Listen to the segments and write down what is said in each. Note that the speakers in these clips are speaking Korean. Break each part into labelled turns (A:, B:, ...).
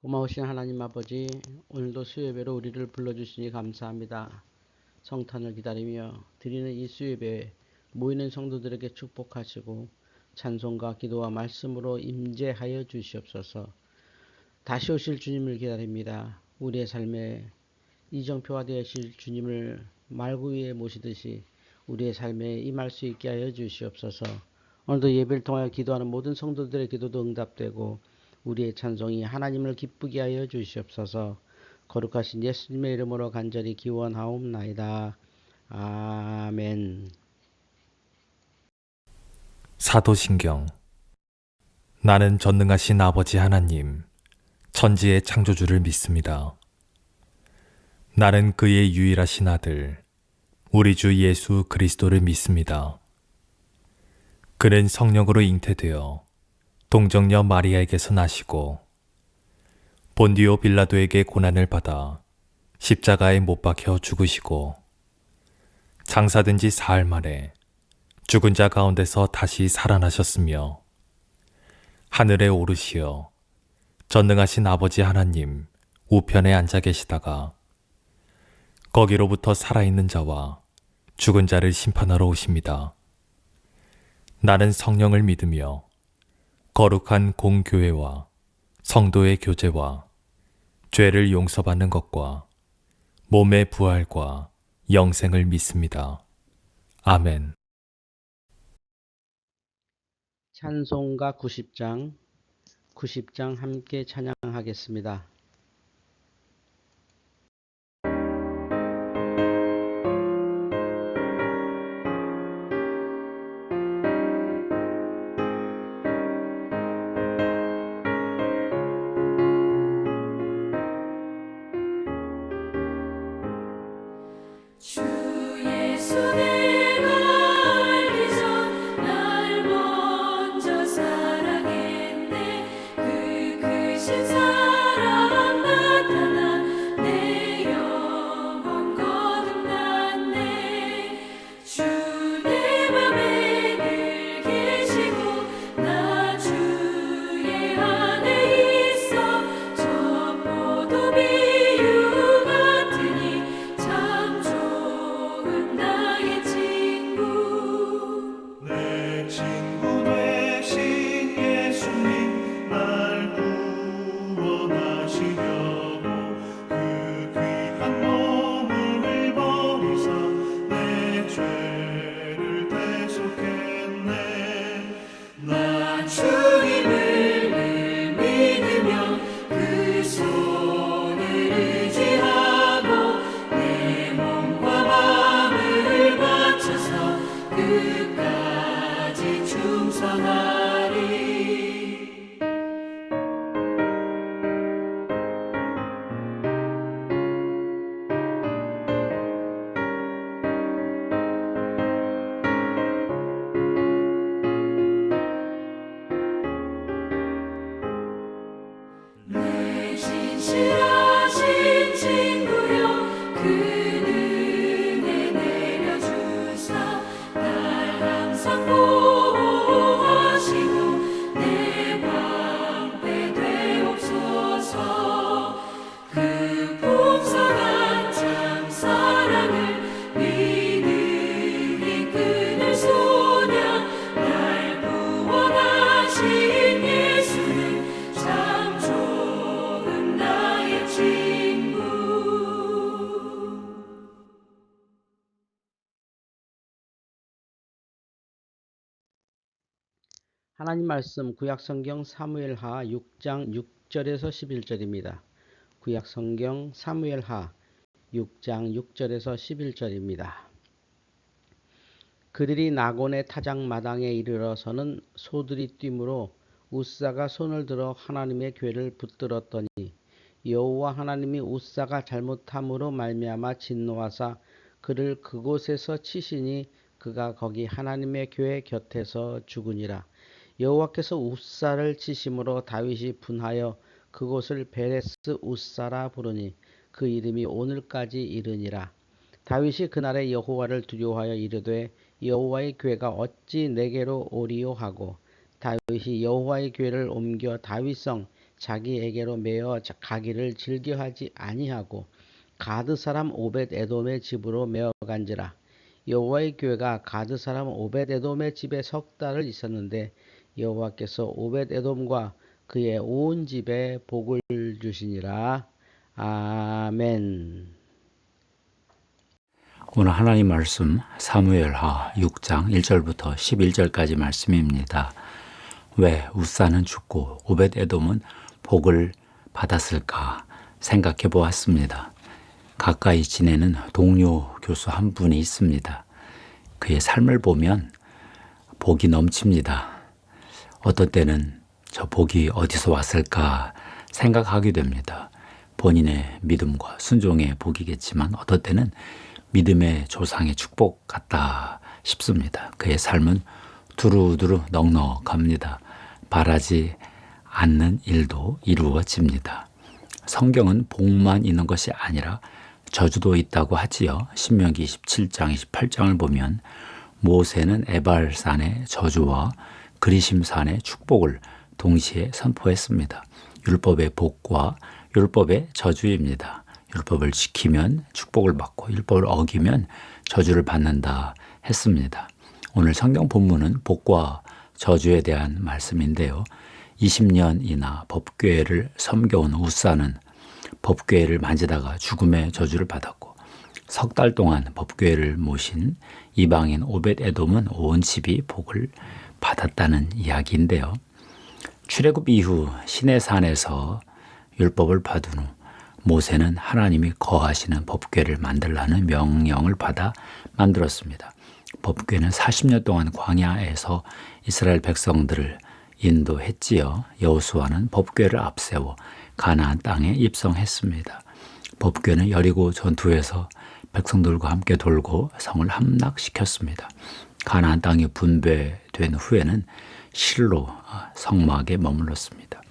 A: 고마우신 하나님 아버지, 오늘도 수요예배로 우리를 불러주시니 감사합니다. 성탄을 기다리며 드리는 이 수요예배에 모이는 성도들에게 축복하시고 찬송과 기도와 말씀으로 임재하여 주시옵소서. 다시 오실 주님을 기다립니다. 우리의 삶에 이정표가 되실 주님을 말구 위에 모시듯이 우리의 삶에 임할 수 있게 하여 주시옵소서. 오늘도 예배를 통하여 기도하는 모든 성도들의 기도도 응답되고 우리의 찬송이 하나님을 기쁘게 하여 주시옵소서. 거룩하신 예수님의 이름으로 간절히 기원하옵나이다. 아멘.
B: 사도신경. 나는 전능하신 아버지 하나님, 천지의 창조주를 믿습니다. 나는 그의 유일하신 아들, 우리 주 예수 그리스도를 믿습니다. 그는 성령으로 잉태되어 동정녀 마리아에게서 나시고 본디오 빌라도에게 고난을 받아 십자가에 못 박혀 죽으시고 장사된 지 사흘 만에 죽은 자 가운데서 다시 살아나셨으며 하늘에 오르시어 전능하신 아버지 하나님 우편에 앉아 계시다가 거기로부터 살아있는 자와 죽은 자를 심판하러 오십니다. 나는 성령을 믿으며 거룩한 공교회와 성도의 교제와 죄를 용서받는 것과 몸의 부활과 영생을 믿습니다. 아멘.
A: 찬송가 90장 함께 찬양하겠습니다.
C: 주 예수 내가 알기 전 날 먼저 사랑했네. 그 크신 사랑 나타나 내 영혼 거듭났네. 주 내 맘에 늘 계시고 나 주의 안에 있어. 저 포도비유 같으니 참 좋은 나의 친구.
D: 내 친구 되신 예수님 날 구원하시려고 그 귀한 몸을 버리사 내 죄를 대속했네.
C: 나 주님을 늘 믿으며 그 손을 의지하고 내 몸과 마음을 바쳐서 끝까지 충성하리. 내 진실하신 친구여 그 은혜 내려주사 날 항상 보호하시고 내 방패 되옵소서. 그 풍성한 참 사랑을 믿음이 끊을 소냐. 날 구원하신 예수는 참 좋은 나의 친구.
A: 하나님 말씀 구약성경 사무엘하 6장 6절에서 11절입니다. 구약성경 사무엘하 6장 6절에서 11절입니다. 그들이 나곤의 타작마당에 이르러서는 소들이 뛰므로 웃사가 손을 들어 하나님의 궤를 붙들었더니 여호와 하나님이 웃사가 잘못함으로 말미암아 진노하사 그를 그곳에서 치시니 그가 거기 하나님의 궤 곁에서 죽으니라. 여호와께서 웃사를 치심으로 다윗이 분하여 그곳을 베레스 웃사라 부르니 그 이름이 오늘까지 이르니라. 다윗이 그날에 여호와를 두려워하여 이르되 여호와의 궤가 어찌 내게로 오리요 하고 다윗이 여호와의 궤를 옮겨 다윗성 자기에게로 메어 가기를 즐겨하지 아니하고 가드 사람 오벳 에돔의 집으로 메어간지라. 여호와의 교회가 가드 사람 오벳 에돔의 집에 석 달을 있었는데 여호와께서 오벳 에돔과 그의 온 집에 복을 주시니라. 아멘.
E: 오늘 하나님 말씀 사무엘하 6장 1절부터 11절까지 말씀입니다. 왜 웃사는 죽고 오벳 에돔은 복을 받았을까 생각해 보았습니다. 가까이 지내는 동료 교수 한 분이 있습니다. 그의 삶을 보면 복이 넘칩니다. 어떤 때는 저 복이 어디서 왔을까 생각하게 됩니다. 본인의 믿음과 순종의 복이겠지만 어떤 때는 믿음의 조상의 축복 같다 싶습니다. 그의 삶은 두루두루 넉넉합니다. 바라지 않는 일도 이루어집니다. 성경은 복만 있는 것이 아니라 저주도 있다고 하지요. 신명기 27장 28장을 보면 모세는 에발산의 저주와 그리심산의 축복을 동시에 선포했습니다. 율법의 복과 율법의 저주입니다. 율법을 지키면 축복을 받고 율법을 어기면 저주를 받는다 했습니다. 오늘 성경 본문은 복과 저주에 대한 말씀인데요. 20년이나 법궤를 섬겨온 웃사는 법궤를 만지다가 죽음의 저주를 받았고 석 달 동안 법궤를 모신 이방인 오벳 에돔은 온 집이 복을 받았다는 이야기인데요. 출애굽 이후 시내산에서 율법을 받은 후 모세는 하나님이 거하시는 법궤를 만들라는 명령을 받아 만들었습니다. 법궤는 40년 동안 광야에서 이스라엘 백성들을 인도했지요. 여호수아는 법궤를 앞세워 가나안 땅에 입성했습니다. 법궤는 여리고 전투에서 백성들과 함께 돌고 성을 함락시켰습니다. 가나안 땅이 분배된 후에는 실로 성막에 머물렀습니다.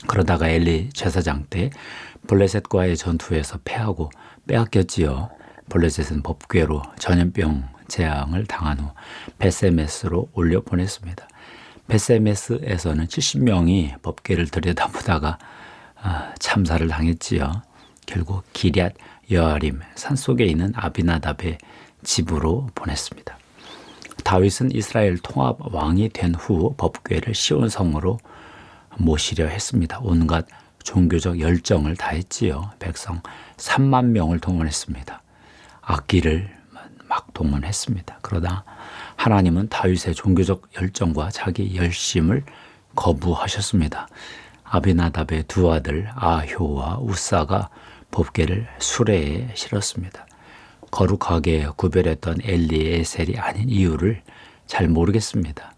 E: 그러다가 엘리 제사장 때 블레셋과의 전투에서 패하고 빼앗겼지요. 블레셋은 법궤로 전염병 재앙을 당한 후 베세메스로 올려 보냈습니다. 베세메스에서는 70명이 법궤를 들여다보다가 참사를 당했지요. 결국 기럇 여아림 산속에 있는 아비나답의 집으로 보냈습니다. 다윗은 이스라엘 통합 왕이 된 후 법궤를 시온 성으로 모시려 했습니다. 온갖 종교적 열정을 다했지요. 백성 3만 명을 동원했습니다. 악기를 막 동원했습니다. 그러다 하나님은 다윗의 종교적 열정과 자기 열심을 거부하셨습니다. 아비나답의 두 아들 아효와 우사가 법궤를 수레에 실었습니다. 거룩하게 구별했던 엘리에셀이 아닌 이유를 잘 모르겠습니다.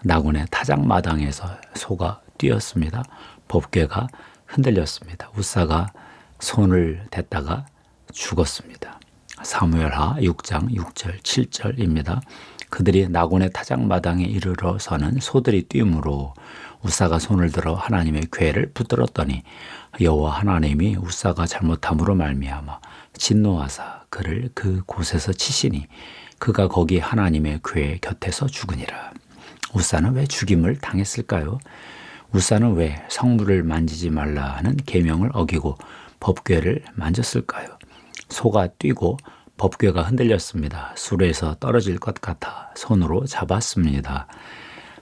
E: 나군의 타작마당에서 소가 뛰었습니다. 법궤가 흔들렸습니다. 우사가 손을 댔다가 죽었습니다. 사무엘하 6장 6절 7절입니다. 그들이 나곤의 타작마당에 이르러서는 소들이 뛰므로 우사가 손을 들어 하나님의 궤를 붙들었더니 여호와 하나님이 우사가 잘못함으로 말미암아 진노하사 그를 그 곳에서 치시니 그가 거기 하나님의 궤 곁에서 죽으니라. 우사는 왜 죽임을 당했을까요? 우사는 왜 성물을 만지지 말라는 계명을 어기고 법궤를 만졌을까요? 소가 뛰고 법궤가 흔들렸습니다. 수레에서 떨어질 것 같아 손으로 잡았습니다.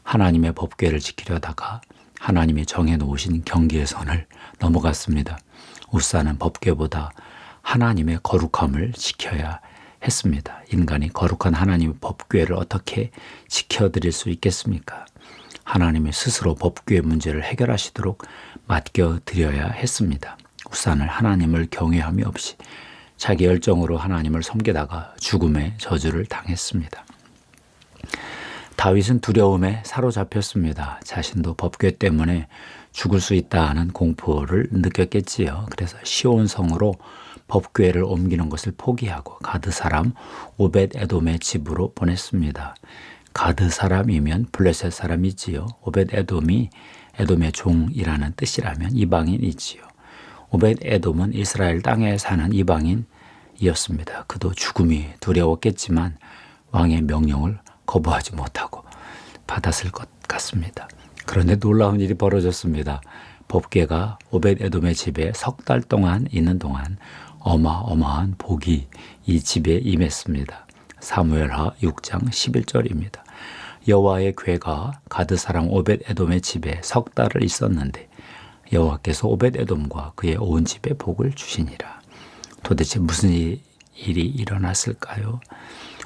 E: 하나님의 법궤를 지키려다가 하나님이 정해놓으신 경계의 선을 넘어갔습니다. 우사는 법궤보다 하나님의 거룩함을 지켜야 했습니다. 인간이 거룩한 하나님의 법궤를 어떻게 지켜드릴 수 있겠습니까? 하나님이 스스로 법궤 문제를 해결하시도록 맡겨드려야 했습니다. 우사는 하나님을 경외함이 없이 자기 열정으로 하나님을 섬기다가 죽음의 저주를 당했습니다. 다윗은 두려움에 사로잡혔습니다. 자신도 법궤 때문에 죽을 수 있다는 공포를 느꼈겠지요. 그래서 시온 성으로 법궤를 옮기는 것을 포기하고 가드 사람 오벳 에돔의 집으로 보냈습니다. 가드 사람이면 블레셋 사람이지요. 오벳 에돔이 에돔의 종이라는 뜻이라면 이방인이지요. 오벳 에돔은 이스라엘 땅에 사는 이방인이었습니다. 그도 죽음이 두려웠겠지만 왕의 명령을 거부하지 못하고 받았을 것 같습니다. 그런데 놀라운 일이 벌어졌습니다. 법궤가 오벳에돔의 집에 석 달 동안 있는 동안 어마어마한 복이 이 집에 임했습니다. 사무엘하 6장 11절입니다. 여호와의 궤가 가드 사람 오벳에돔의 집에 석 달을 있었는데 여호와께서 오벳에돔과 그의 온 집에 복을 주시니라. 도대체 무슨 일이 일어났을까요?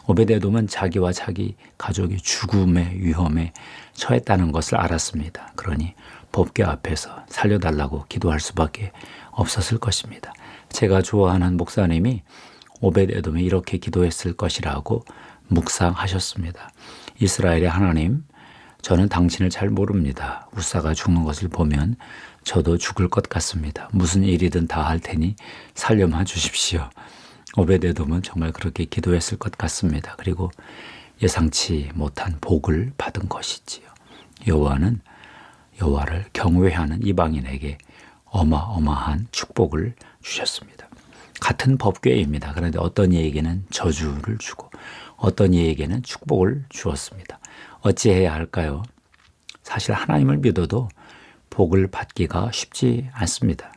E: 오벳에돔은 자기와 자기 가족이 죽음의 위험에 처했다는 것을 알았습니다. 그러니 법궤 앞에서 살려달라고 기도할 수밖에 없었을 것입니다. 제가 좋아하는 목사님이 오벳에돔이 이렇게 기도했을 것이라고 묵상하셨습니다. 이스라엘의 하나님, 저는 당신을 잘 모릅니다. 우사가 죽는 것을 보면 저도 죽을 것 같습니다. 무슨 일이든 다 할 테니 살려만 주십시오. 오벳에돔은 정말 그렇게 기도했을 것 같습니다. 그리고 예상치 못한 복을 받은 것이지요. 여호와는 여호와를 경외하는 이방인에게 어마어마한 축복을 주셨습니다. 같은 법궤입니다. 그런데 어떤 이에게는 저주를 주고 어떤 이에게는 축복을 주었습니다. 어찌해야 할까요? 사실 하나님을 믿어도 복을 받기가 쉽지 않습니다.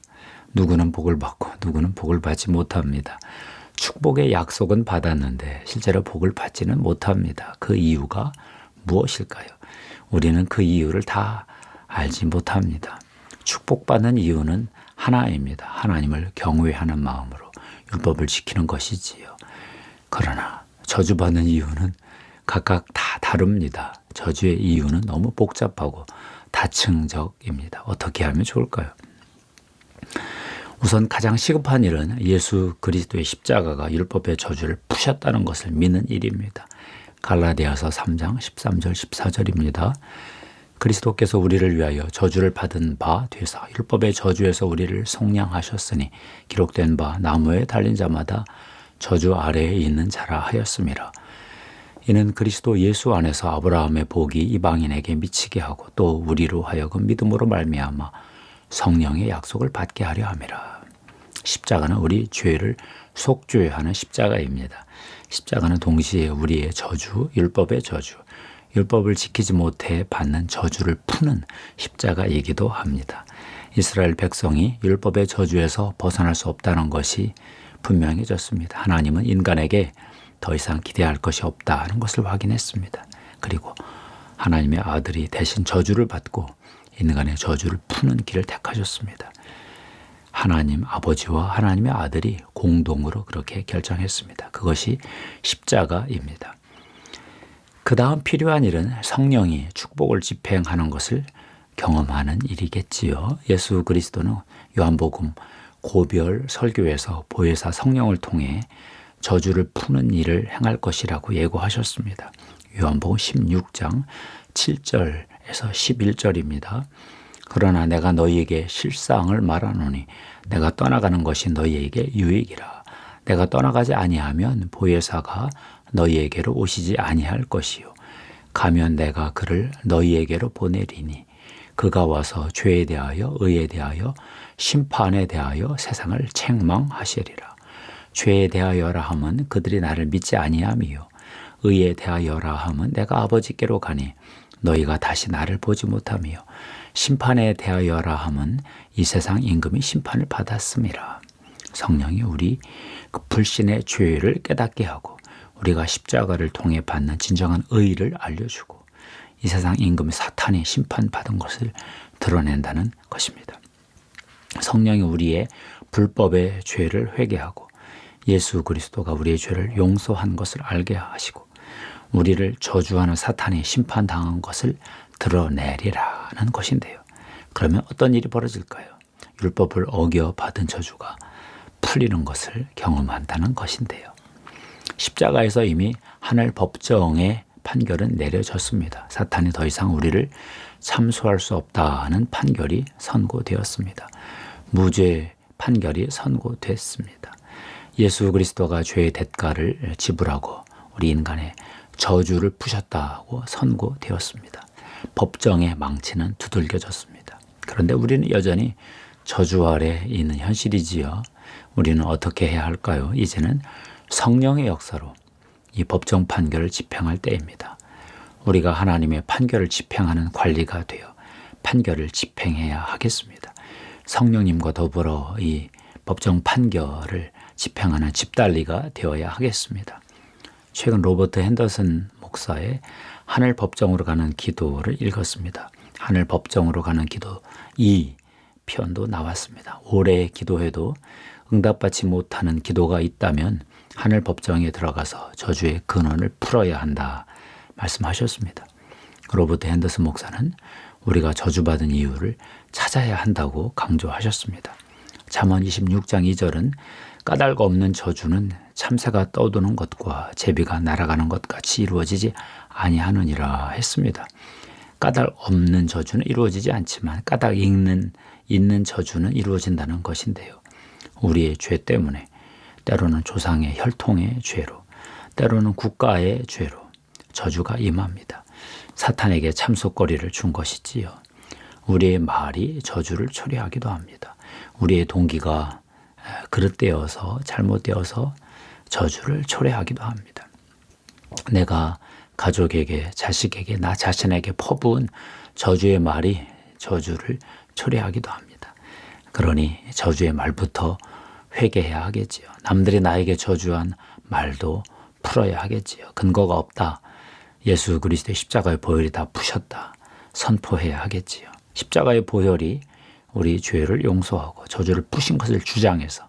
E: 누구는 복을 받고 누구는 복을 받지 못합니다. 축복의 약속은 받았는데 실제로 복을 받지는 못합니다. 그 이유가 무엇일까요? 우리는 그 이유를 다 알지 못합니다. 축복받는 이유는 하나입니다. 하나님을 경외하는 마음으로 율법을 지키는 것이지요. 그러나 저주받는 이유는 각각 다 다릅니다. 저주의 이유는 너무 복잡하고 다층적입니다. 어떻게 하면 좋을까요? 우선 가장 시급한 일은 예수 그리스도의 십자가가 율법의 저주를 푸셨다는 것을 믿는 일입니다. 갈라디아서 3장 13절 14절입니다. 그리스도께서 우리를 위하여 저주를 받은 바 되사 율법의 저주에서 우리를 속량하셨으니 기록된 바 나무에 달린 자마다 저주 아래에 있는 자라 하였음이라. 이는 그리스도 예수 안에서 아브라함의 복이 이방인에게 미치게 하고 또 우리로 하여금 믿음으로 말미암아 성령의 약속을 받게 하려 함이라. 십자가는 우리 죄를 속죄하는 십자가입니다. 십자가는 동시에 우리의 저주, 율법의 저주, 율법을 지키지 못해 받는 저주를 푸는 십자가이기도 합니다. 이스라엘 백성이 율법의 저주에서 벗어날 수 없다는 것이 분명해졌습니다. 하나님은 인간에게 더 이상 기대할 것이 없다는 것을 확인했습니다. 그리고 하나님의 아들이 대신 저주를 받고 인간의 저주를 푸는 길을 택하셨습니다. 하나님 아버지와 하나님의 아들이 공동으로 그렇게 결정했습니다. 그것이 십자가입니다. 그 다음 필요한 일은 성령이 축복을 집행하는 것을 경험하는 일이겠지요. 예수 그리스도는 요한복음 고별 설교에서 보혜사 성령을 통해 저주를 푸는 일을 행할 것이라고 예고하셨습니다. 요한복음 16장 7절에서 11절입니다. 그러나 내가 너희에게 실상을 말하노니 내가 떠나가는 것이 너희에게 유익이라. 내가 떠나가지 아니하면 보혜사가 너희에게로 오시지 아니할 것이요. 가면 내가 그를 너희에게로 보내리니 그가 와서 죄에 대하여 의에 대하여 심판에 대하여 세상을 책망하시리라. 죄에 대하여라 함은 그들이 나를 믿지 아니함이요. 의에 대하여라 함은 내가 아버지께로 가니 너희가 다시 나를 보지 못하며 심판에 대하여라 함은 이 세상 임금이 심판을 받았음이라. 성령이 우리 그 불신의 죄를 깨닫게 하고 우리가 십자가를 통해 받는 진정한 의를 알려주고 이 세상 임금 사탄이 심판받은 것을 드러낸다는 것입니다. 성령이 우리의 불법의 죄를 회개하고 예수 그리스도가 우리의 죄를 용서한 것을 알게 하시고 우리를 저주하는 사탄이 심판당한 것을 드러내리라는 것인데요. 그러면 어떤 일이 벌어질까요? 율법을 어겨 받은 저주가 풀리는 것을 경험한다는 것인데요. 십자가에서 이미 하늘 법정의 판결은 내려졌습니다. 사탄이 더 이상 우리를 참수할 수 없다는 판결이 선고되었습니다. 무죄 판결이 선고됐습니다. 예수 그리스도가 죄의 대가를 지불하고 우리 인간의 저주를 푸셨다고 선고되었습니다. 법정의 망치는 두들겨졌습니다. 그런데 우리는 여전히 저주 아래 있는 현실이지요. 우리는 어떻게 해야 할까요? 이제는 성령의 역사로 이 법정 판결을 집행할 때입니다. 우리가 하나님의 판결을 집행하는 관리가 되어 판결을 집행해야 하겠습니다. 성령님과 더불어 이 법정 판결을 집행하는 집단리가 되어야 하겠습니다. 최근 로버트 핸더슨 목사의 하늘 법정으로 가는 기도를 읽었습니다. 하늘 법정으로 가는 기도 2편도 나왔습니다. 오래 기도해도 응답받지 못하는 기도가 있다면 하늘 법정에 들어가서 저주의 근원을 풀어야 한다 말씀하셨습니다. 로버트 핸더슨 목사는 우리가 저주받은 이유를 찾아야 한다고 강조하셨습니다. 잠언 26장 2절은 까닭 없는 저주는 참새가 떠도는 것과 제비가 날아가는 것 같이 이루어지지 아니하느니라 했습니다. 까닭 없는 저주는 이루어지지 않지만 까닭 있는 저주는 이루어진다는 것인데요. 우리의 죄 때문에 때로는 조상의 혈통의 죄로 때로는 국가의 죄로 저주가 임합니다. 사탄에게 참속거리를 준 것이지요. 우리의 말이 저주를 초래하기도 합니다. 우리의 동기가 그릇되어서 잘못되어서 저주를 초래하기도 합니다. 내가 가족에게, 자식에게, 나 자신에게 퍼부은 저주의 말이 저주를 초래하기도 합니다. 그러니 저주의 말부터 회개해야 하겠지요. 남들이 나에게 저주한 말도 풀어야 하겠지요. 근거가 없다. 예수 그리스도의 십자가의 보혈이 다 푸셨다. 선포해야 하겠지요. 십자가의 보혈이 우리 죄를 용서하고 저주를 푸신 것을 주장해서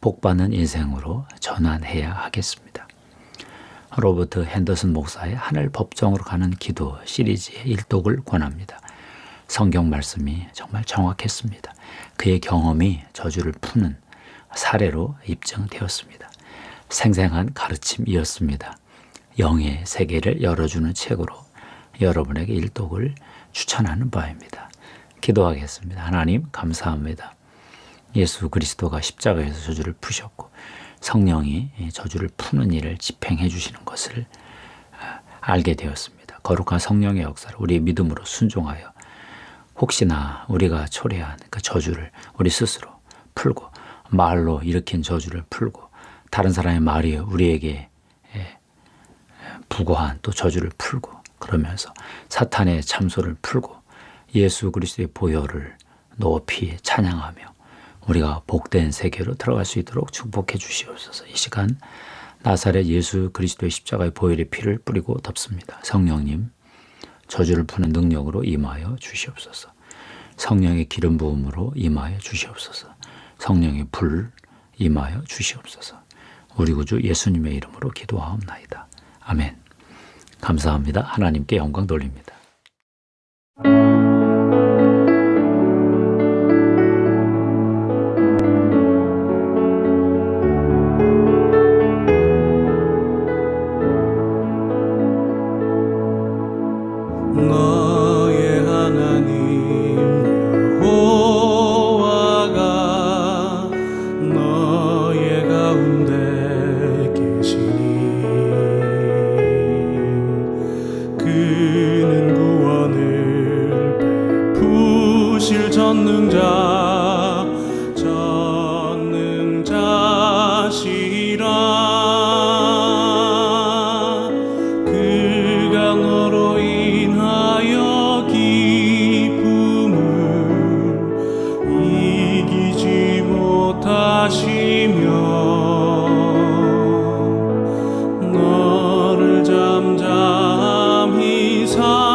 E: 복받는 인생으로 전환해야 하겠습니다. 로버트 핸더슨 목사의 하늘 법정으로 가는 기도 시리즈의 일독을 권합니다. 성경 말씀이 정말 정확했습니다. 그의 경험이 저주를 푸는 사례로 입증되었습니다. 생생한 가르침이었습니다. 영의 세계를 열어주는 책으로 여러분에게 일독을 추천하는 바입니다. 기도하겠습니다. 하나님 감사합니다. 예수 그리스도가 십자가에서 저주를 푸셨고 성령이 저주를 푸는 일을 집행해 주시는 것을 알게 되었습니다. 거룩한 성령의 역사를 우리의 믿음으로 순종하여 혹시나 우리가 초래한 그 저주를 우리 스스로 풀고 말로 일으킨 저주를 풀고 다른 사람의 말이 우리에게 부고한 또 저주를 풀고 그러면서 사탄의 참소를 풀고 예수 그리스도의 보혈을 높이 찬양하며 우리가 복된 세계로 들어갈 수 있도록 축복해 주시옵소서. 이 시간 나사렛 예수 그리스도의 십자가의 보혈의 피를 뿌리고 덮습니다. 성령님 저주를 푸는 능력으로 임하여 주시옵소서. 성령의 기름 부음으로 임하여 주시옵소서. 성령의 불 임하여 주시옵소서. 우리 구주 예수님의 이름으로 기도하옵나이다. 아멘. 감사합니다. 하나님께 영광 돌립니다.
D: 너의 하나님 여호와가 너의 가운데 계시니 그는 구원을 베푸실 전능자시라. 그가 너로 인하여 기쁨을 이기지 못하시며 너를 잠잠히 사랑하시니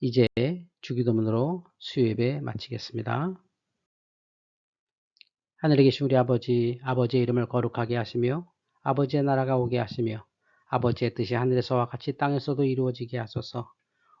A: 이제 주기도문으로 수요예배 마치겠습니다. 하늘에 계신 우리 아버지, 아버지의 이름을 거룩하게 하시며 아버지의 나라가 오게 하시며 아버지의 뜻이 하늘에서와 같이 땅에서도 이루어지게 하소서.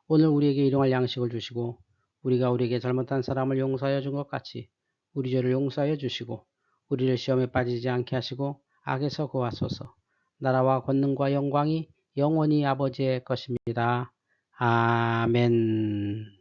A: 오늘 우리에게 일용할 양식을 주시고 우리가 우리에게 잘못한 사람을 용서하여 준 것 같이 우리 죄를 용서하여 주시고 우리를 시험에 빠지지 않게 하시고 악에서 구하소서. 나라와 권능과 영광이 영원히 아버지의 것입니다. 아멘.